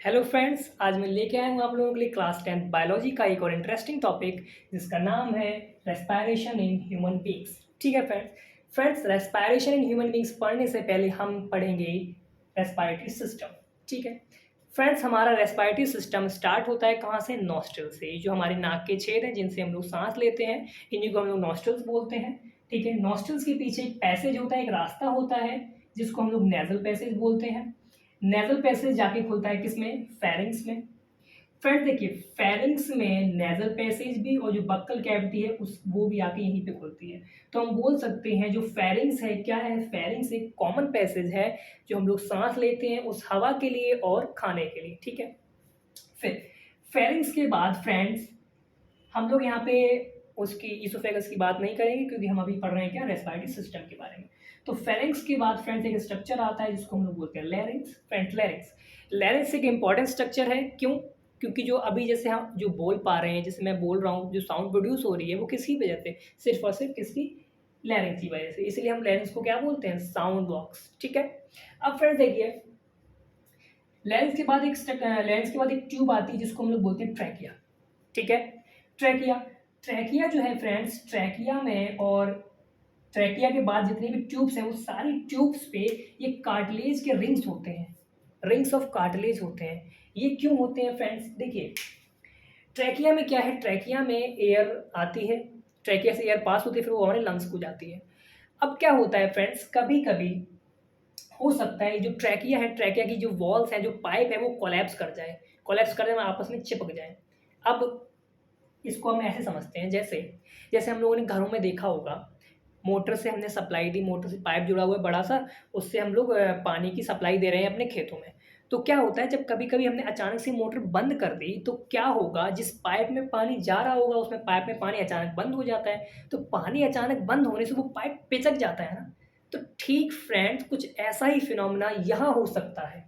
Hello friends, आज मैं लेके आया हूँ आप लोगों के लिए क्लास 10 बायोलॉजी का एक और इंटरेस्टिंग टॉपिक जिसका नाम है रेस्पायरेशन इन ह्यूमन बींग्स। ठीक है friends respiration in human beings पढ़ने से पहले हम पढ़ेंगे रेस्पायरेटरी सिस्टम। ठीक है फ्रेंड्स, हमारा रेस्पायरेटरी सिस्टम स्टार्ट होता है कहाँ से? नॉस्ट्रल से। जो हमारे नाक के छेद हैं जिनसे हम लोग सांस लेते हैं, इन्हीं को हम लोग नॉस्ट्रल्स बोलते हैं। ठीक है, नॉस्ट्रल्स के पीछे एक पैसेज होता है, एक रास्ता होता है जिसको हम लोग नेजल पैसेज बोलते हैं। नेजल पैसेज जाके खुलता है किसमें? फेरिंग्स में। फ्रेंड्स देखिए, फेरिंग्स में नेजल पैसेज भी और जो बक्कल कैविटी है उस वो भी आके यहीं पे खुलती है। तो हम बोल सकते हैं जो फेरिंग्स है क्या है? फेरिंग्स एक कॉमन पैसेज है जो हम लोग सांस लेते हैं उस हवा के लिए और खाने के लिए। ठीक है, फिर फेरिंग्स के बाद फ्रेंड्स हम लोग यहाँ पे उसकी इसोफेगस की बात नहीं करेंगे क्योंकि हम अभी पढ़ रहे हैं क्या? रेस्पिरेटरी सिस्टम के बारे में। तो फेरिंग्स के बाद फ्रेंड्स एक स्ट्रक्चर आता है जिसको हम लोग बोलते हैं लैरिंक्स। फ्रेंड्स लैरिंक्स एक इंपॉर्टेंट स्ट्रक्चर है। क्यों? क्योंकि जो अभी जैसे हम जो बोल पा रहे हैं, जैसे मैं बोल रहा हूँ, जो साउंड प्रोड्यूस हो रही है वो किसकी वजह से? सिर्फ और सिर्फ किसकी? लैरिंक्स की वजह से। इसलिए हम लैरिंक्स को क्या बोलते हैं? Sound box. ठीक है, अब फ्रेंड्स देखिए, लेंस के बाद एक ट्यूब आती है जिसको हम लोग बोलते हैं ट्रैकिया। ठीक है, ट्रैकिया ट्रैकिया जो है फ्रेंड्स, ट्रैकिया में और ट्रैकिया के बाद जितनी भी ट्यूब्स हैं वो सारी ट्यूब्स पे ये कार्टिलेज के रिंग्स होते हैं, रिंग्स ऑफ कार्टिलेज होते हैं। ये क्यों होते हैं फ्रेंड्स? देखिए, ट्रैकिया में क्या है? ट्रैकिया में एयर आती है, ट्रैकिया से एयर पास होती है, फिर वो हमारे लंग्स को जाती है। अब क्या होता है फ्रेंड्स, कभी कभी हो सकता है जो ट्रैकिया है, ट्रैकिया की जो वॉल्स हैं, जो पाइप है वो कोलैप्स कर जाए, कोलैप्स कर जाए, आपस में चिपक जाए। अब इसको हम ऐसे समझते हैं, जैसे जैसे हम लोगों ने घरों में देखा होगा, मोटर से हमने सप्लाई दी, मोटर से पाइप जुड़ा हुआ है बड़ा सा, उससे हम लोग पानी की सप्लाई दे रहे हैं अपने खेतों में। तो क्या होता है, जब कभी कभी हमने अचानक से मोटर बंद कर दी तो क्या होगा, जिस पाइप में पानी जा रहा होगा उसमें पाइप में पानी अचानक बंद हो जाता है। तो पानी अचानक बंद होने से वो पाइप पिचक जाता है ना। तो ठीक फ्रेंड्स, कुछ ऐसा ही फिनोमेना यहाँ हो सकता है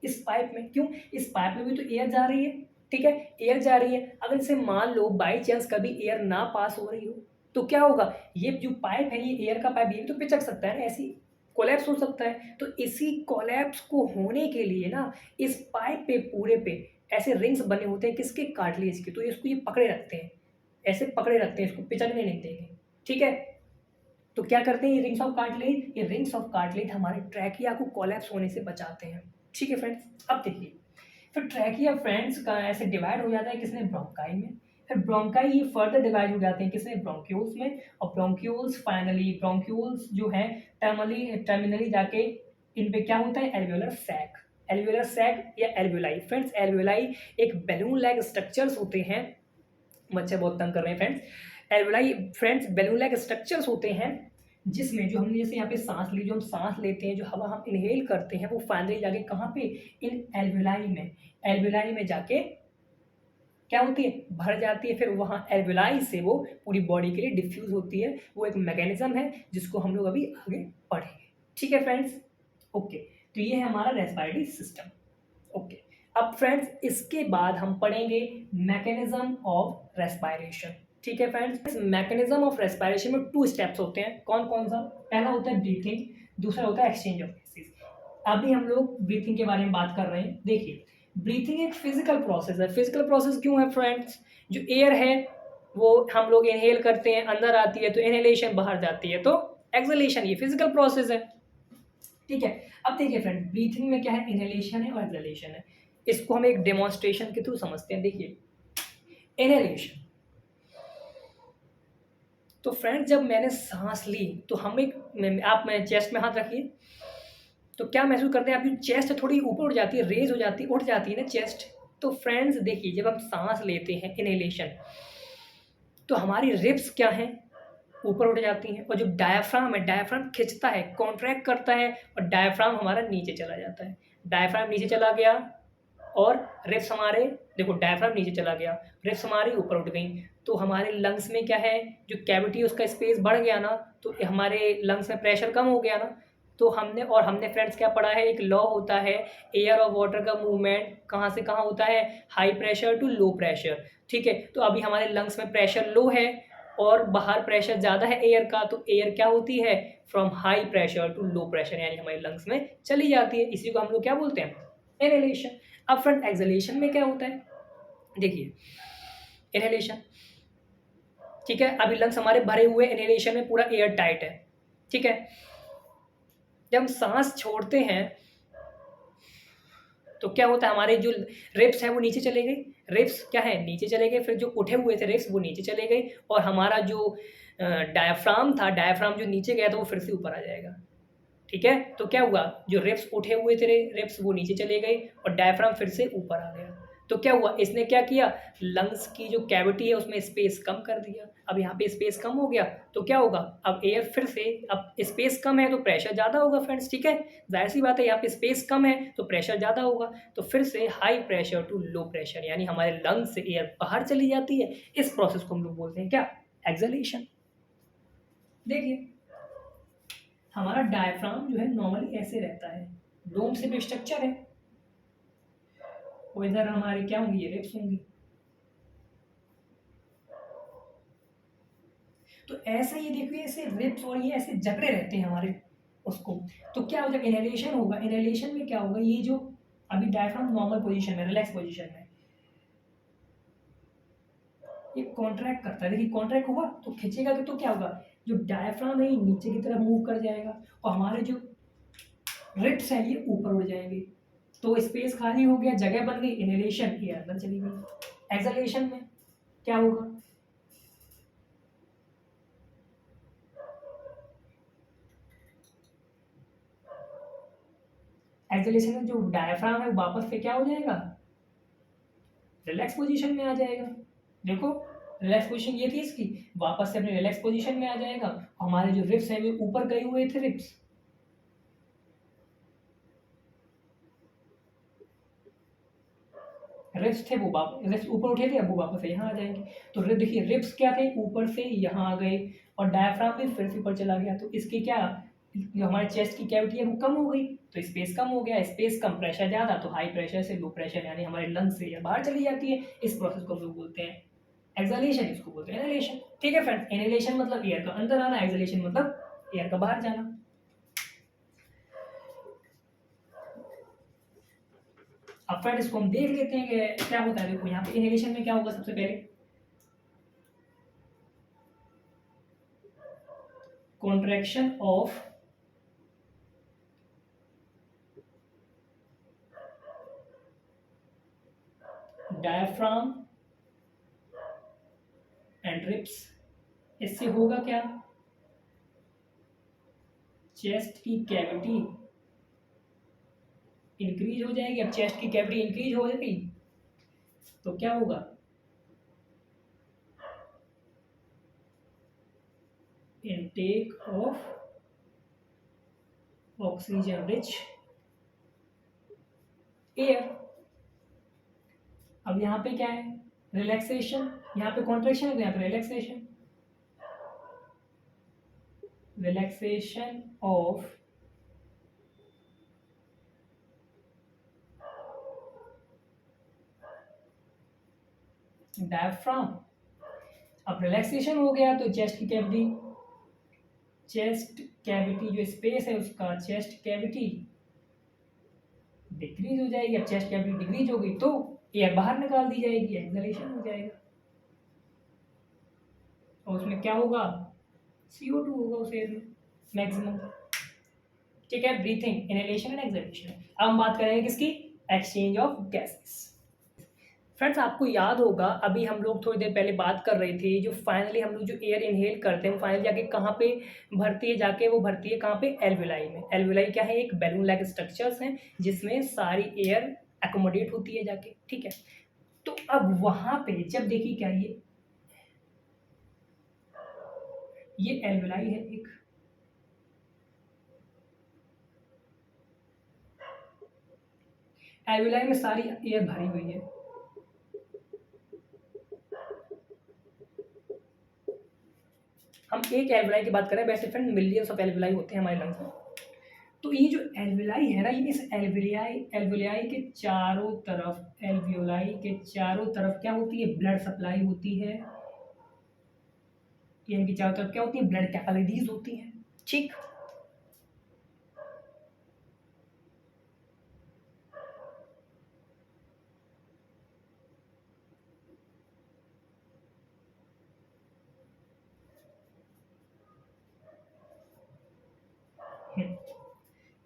इस पाइप में। क्यों? इस पाइप में भी तो एयर जा रही है। ठीक है, एयर जा रही है। अगर इसे मान लो बाई चांस कभी एयर ना पास हो रही हो तो क्या होगा, ये जो पाइप है, ये एयर का पाइप, ये भी तो पिचक सकता है ना, ऐसी कोलैप्स हो सकता है। तो इसी कोलैप्स को होने के लिए ना, इस पाइप पे पूरे पे ऐसे रिंग्स बने होते हैं किसके? कार्टिलेज के। तो इसको ये पकड़े रखते हैं, ऐसे पकड़े रखते हैं, इसको पिचकने नहीं देंगे। ठीक है, तो क्या करते हैं ये रिंग्स ऑफ कार्टिलेज? ये रिंग्स ऑफ कार्टिलेज हमारे ट्रैकिया को कोलैप्स होने से बचाते हैं। ठीक है फ्रेंड्स, अब देखिए, फिर ट्रैकिया फ्रेंड्स का ऐसे डिवाइड हो जाता है किसने? ब्रोंकाई में। फिर ब्रोंकाई ये फर्दर डिवाइड हो जाते हैं किसने? ब्रोंक्यूल्स में। और ब्रोंक्यूल्स फाइनली, ब्रोंक्यूल्स जो है टर्मिनली जाके इन पे क्या होता है? Alveolar sac. एल्वियोलर सैक या एल्वियोलाई। फ्रेंड्स एल्वियोलाई एक बैलून लाइक स्ट्रक्चर्स होते हैं, बच्चे बहुत तंग कर रहे हैं friends. Alveoli friends balloon like structures होते हैं जिसमें जो हमने जैसे यहाँ पे सांस ली, जो हम सांस लेते हैं, जो हवा हम इनहेल करते हैं, वो फाइनली जाके कहाँ पे? इन एल्वियोलाई में। एल्वियोलाई में जाके क्या होती है? भर जाती है। फिर वहाँ एल्वियोलाई से वो पूरी बॉडी के लिए डिफ्यूज होती है। वो एक मैकेनिज्म है जिसको हम लोग अभी आगे पढ़ेंगे। ठीक है फ्रेंड्स, ओके। तो ये है हमारा रेस्पिरेटरी सिस्टम। ओके, अब फ्रेंड्स इसके बाद हम पढ़ेंगे मैकेनिज्म ऑफ रेस्पिरेशन। ठीक है फ्रेंड्स, मैकेनिज्म ऑफ रेस्पिरेशन में 2 स्टेप्स होते हैं। कौन कौन सा? पहला होता है ब्रीथिंग, दूसरा होता है एक्सचेंज ऑफ गैसेस। अभी हम लोग ब्रीथिंग के बारे में बात कर रहे हैं। देखिए, ब्रीथिंग एक फिजिकल प्रोसेस है। फिजिकल प्रोसेस क्यों है फ्रेंड्स? जो एयर है वो हम लोग इनहेल करते हैं, अंदर आती है तो इनहेलेशन, बाहर जाती है तो एक्सहेलेशन। ये फिजिकल प्रोसेस है। ठीक है, अब देखिए फ्रेंड, ब्रीथिंग में क्या है? इनहेलेशन है और एक्सहेलेशन है। इसको हम एक डेमोन्स्ट्रेशन के थ्रू समझते हैं। देखिए, इनहेलेशन, तो फ्रेंड जब मैंने सांस ली तो आप मेरे चेस्ट में हाथ रखिए, तो क्या महसूस करते हैं? आपकी चेस्ट थोड़ी ऊपर उठ जाती है, रेज हो जाती है, उठ जाती है ना चेस्ट। तो फ्रेंड्स देखिए, जब हम सांस लेते हैं इनहेलेशन, तो हमारी रिब्स क्या हैं? ऊपर उठ जाती हैं। और जो डायाफ्राम है, डायाफ्राम खिंचता है, कॉन्ट्रैक्ट करता है, और डायाफ्राम हमारा नीचे चला जाता है। डायाफ्राम नीचे चला गया और रिब्स हमारे, देखो डायाफ्राम नीचे चला गया, रिब्स हमारी ऊपर उठ गई। तो हमारे लंग्स में क्या है? जो कैविटी है उसका स्पेस बढ़ गया ना, तो हमारे लंग्स में प्रेशर कम हो गया ना। तो हमने फ्रेंड्स क्या पढ़ा है? एक लॉ होता है एयर और वाटर का मूवमेंट कहाँ से कहाँ होता है? High pressure to low pressure. ठीक है, तो अभी हमारे लंग्स में प्रेशर लो है और बाहर प्रेशर ज़्यादा है एयर का, तो एयर क्या होती है? From high pressure to low pressure, यानी हमारे लंग्स में चली जाती है। इसी को हम लोग क्या बोलते हैं? इनहेलेशन। अब फ्रेंड एक्सहेलेशन में क्या होता है, देखिए इनहेलेशन, ठीक है, अभी लंग्स हमारे भरे हुए, इनहेलेशन में पूरा एयर टाइट है, ठीक है। जब हम सांस छोड़ते हैं तो क्या होता है, हमारे जो रिब्स है वो नीचे चले गए, रिब्स क्या है नीचे चले गए, फिर जो उठे हुए थे रिब्स वो नीचे चले गए, और हमारा जो डायफ्राम था, डायफ्राम जो नीचे गया था वो फिर से ऊपर आ जाएगा, ठीक है। तो क्या हुआ, जो रिब्स उठे हुए थे रिब्स वो नीचे चले गए और डायफ्राम फिर से ऊपर आ गया। तो क्या हुआ, इसने क्या किया, लंग्स की जो कैविटी है उसमें स्पेस कम कर दिया। अब यहाँ पे स्पेस कम हो गया तो क्या होगा, अब एयर फिर से, अब स्पेस कम है तो प्रेशर ज़्यादा होगा फ्रेंड्स, ठीक है, जाहिर सी बात है, यहाँ पे स्पेस कम है तो प्रेशर ज़्यादा होगा, तो फिर से high pressure to low pressure, यानी हमारे लंग्स से एयर बाहर चली जाती है। इस प्रोसेस को हम लोग बोलते हैं क्या, एक्सहेलेशन। देखिए हमारा डायफ्राम जो है नॉर्मली ऐसे रहता है, डोम से भी स्ट्रक्चर है, और इधर हमारे क्या होंगी, ये रिब्स होंगी। तो ऐसा ये देखिए, ऐसे रिब्स और ये ऐसे जकड़े रहते हैं हमारे उसको। तो क्या होगा, इनहेलेशन होगा, इनहेलेशन में क्या होगा, ये जो अभी डायफ्राम नॉर्मल पोजीशन में, रिलैक्स पोजीशन में, ये कॉन्ट्रैक्ट करता है, देखिए कॉन्ट्रैक्ट हुआ तो खींचेगा तो क्या होगा, जो डायफ्राम है ये नीचे की तरफ मूव कर जाएगा और हमारे जो रिब्स हैं ये ऊपर उड़ जाएंगे, तो स्पेस खाली हो गया, जगह बन गई, इनहेलेशन, ये अंदर चली गई। एक्सहेलेशन में क्या होगा, एक्सहेलेशन में जो डायफ्राम है वो वापस से क्या हो जाएगा, रिलैक्स पोजीशन में आ जाएगा। देखो रिलैक्स पोजीशन ये थी इसकी, वापस से अपने रिलैक्स पोजीशन में आ जाएगा, हमारे जो रिब्स हैं वो ऊपर गए हुए थे रिब्स, रिब्स थे वो रिब्स ऊपर उठे थे, अब वो वापस यहाँ आ जाएंगे। तो देखिए रिब्स क्या थे, ऊपर से यहाँ आ गए, और डायफ्राम भी फिर से ऊपर चला गया, तो इसकी क्या, जो हमारे चेस्ट की कैविटी है वो कम हो गई, तो स्पेस कम हो गया, स्पेस कम प्रेशर ज़्यादा, तो हाई प्रेशर से लो प्रेशर यानी हमारे लंग्स से या बाहर चली जाती है। इस प्रोसेस को हम लोग बोलते हैं एक्सहेलेशन, इसको बोलते हैं इनहेलेशन, ठीक है फ्रेंड्स। इनहेलेशन मतलब एयर का अंदर आना, एक्सहेलेशन मतलब एयर का बाहर जाना। अब फ्रेंड इसको हम देख लेते हैं कि क्या होता है। देखो यहाँ पे इनहेलेशन में क्या होगा, सबसे पहले contraction of diaphragm and ribs, इससे होगा क्या, चेस्ट की कैविटी इंक्रीज हो जाएगी। अब चेस्ट की कैविटी इंक्रीज हो जाएगी तो क्या होगा, intake of oxygen rich air. अब यहाँ पे क्या है, रिलैक्सेशन, यहाँ पे कॉन्ट्रैक्शन है तो यहाँ पे रिलैक्सेशन, रिलैक्सेशन ऑफ डायफ्राम। अब रिलैक्सेशन हो गया तो चेस्ट की कैविटी, चेस्ट कैविटी जो स्पेस है उसका, चेस्ट कैविटी डिक्रीज हो जाएगी। अब चेस्ट कैविटी डिक्रीज हो गई तो एयर बाहर निकाल दी जाएगी, एक्सहेलेशन हो जाएगा, और उसमें क्या होगा, CO2 होगा उस एयर में मैक्सिमम, ठीक है। Breathing, inhalation and exhalation. अब हम बात करेंगे किसकी, एक्सचेंज ऑफ गैसेस। फ्रेंड्स आपको याद होगा अभी हम लोग थोड़ी देर पहले बात कर रहे थे, जो फाइनली हम लोग जो एयर इनहेल करते हैं वो फाइनली जाके कहाँ पे भरती है, जाके वो भरती है कहाँ पे, एल्विलाई में। एल्विलाई क्या है, एक बैलून लाइक स्ट्रक्चर्स हैं जिसमें सारी एयर एकोमोडेट होती है जाके, ठीक है। तो अब वहाँ पे जब देखिए क्या, ये एल्विलाई है एक, एल्विलाई में सारी एयर भरी हुई है, हम एक एल्विलाई की बात करें, वैसे फ्रेंड मिलियंस ऑफ एल्विलाई होते हैं हमारे लंग्स में। तो ये जो एल्विलाई है ना, ये इस एल्विलाई एल्विलाई के चारों तरफ, एल्वियोलाई के चारों तरफ क्या होती है, ब्लड सप्लाई होती है, इनकी चारों तरफ क्या होती है, ब्लड कैपिलरीज होती है, ठीक।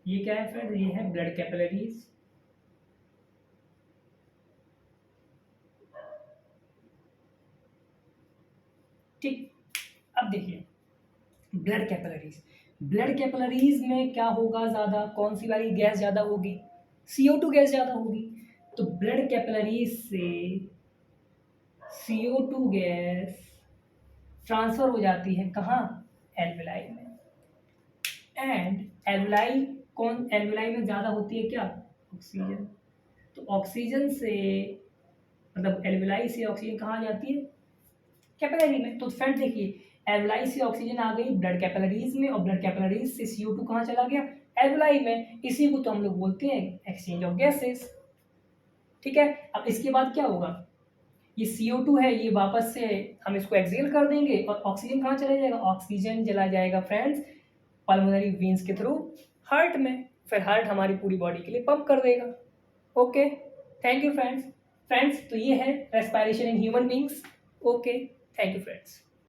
ये क्या है फ्रेंड्स, ये है ब्लड कैपिलरीज। ठीक, अब देखिए ब्लड कैपिलरीज, ब्लड कैपिलरीज में क्या होगा ज़्यादा, कौन सी वाली गैस ज़्यादा होगी, CO2 गैस ज़्यादा होगी। तो ब्लड कैपिलरीज से CO2 गैस ट्रांसफर हो जाती है कहाँ, एल्वेलाई में। एंड एल्वेलाई, कौन एल्वेलाई में ज़्यादा होती है क्या, ऑक्सीजन। तो ऑक्सीजन से मतलब एल्वेलाई से ऑक्सीजन कहाँ जाती है, कैपिलरी में। तो फ्रेंड देखिए एल्वेलाई से ऑक्सीजन आ गई ब्लड कैपिलरीज में, और ब्लड कैपिलरीज से CO2 कहाँ चला गया, एल्वेलाई में। इसी को तो हम लोग बोलते हैं एक्सचेंज ऑफ गैसेस। ठीक है, अब इसके बाद क्या होगा, ये CO2 है, ये वापस से हम इसको एक्सहेल कर देंगे, और ऑक्सीजन कहाँ चला जाएगा, ऑक्सीजन चला जाएगा फ्रेंड्स पल्मोनरी वेन्स के थ्रू हार्ट में। फिर हार्ट हमारी पूरी बॉडी के लिए पंप कर देगा। Okay, thank you friends. Friends तो ये है respiration in human beings. Okay, thank you friends.